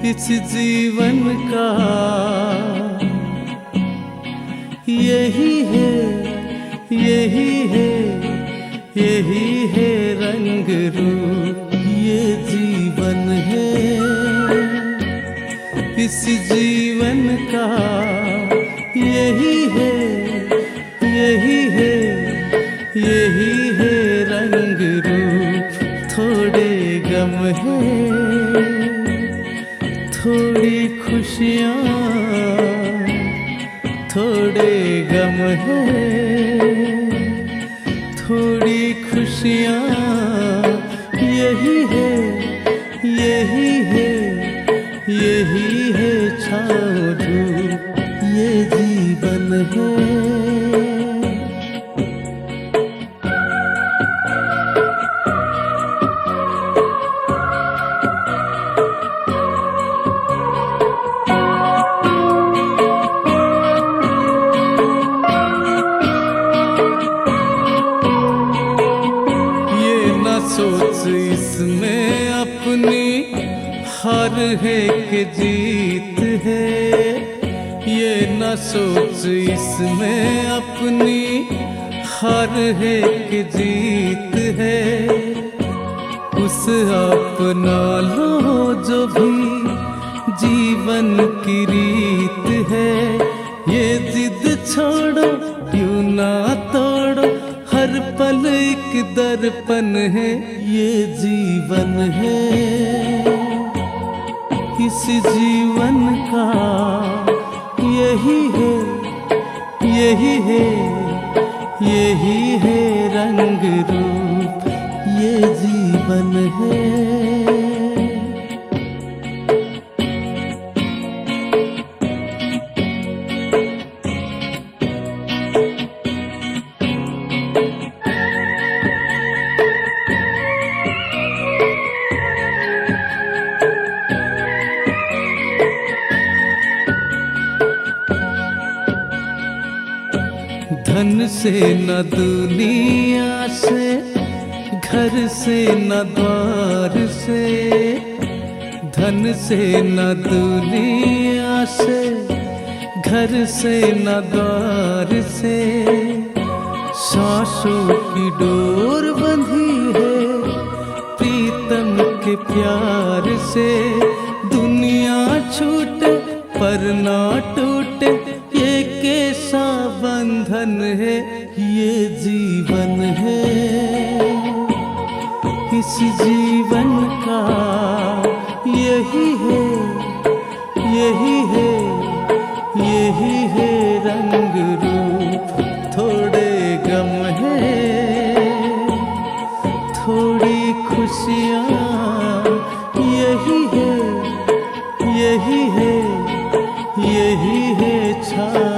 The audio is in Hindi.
इस जीवन का यही है, यही है, यही है रंग रूप, ये जीवन है। इस जीवन का यही है, यही है, यही है रंग रूप। थोड़े गम है, थोड़ी खुशियाँ, थोड़े गम है, थोड़ी खुशियाँ। यही है, यही है, यही है छाँव धूप, ये जीवन है। सोच इसमें अपनी हार है कि जीत है, ये न सोच इसमें अपनी हार है कि जीत है। उस अपना लो जो भी जीवन की रीत है, ये जिद छोड़ो यूं ना तोड़ो, हर पल एक दर्पण है, ये जीवन है। इस जीवन का यही है, यही है, यही है रंग रूप, ये जीवन है। धन से न दुनिया से, घर से न द्वार से, धन से न दुनिया से, घर से न द्वार से। सांसों की डोर बंधी है प्रीतम के प्यार से। दुनिया छूटे पर ना टूटे, ये कैसा बंधन है, ये जीवन है। इस जीवन का यही है, यही है, यही है रंग रूप। थोड़े गम है, थोड़ी खुशियाँ, यही है, यही है, यही है छा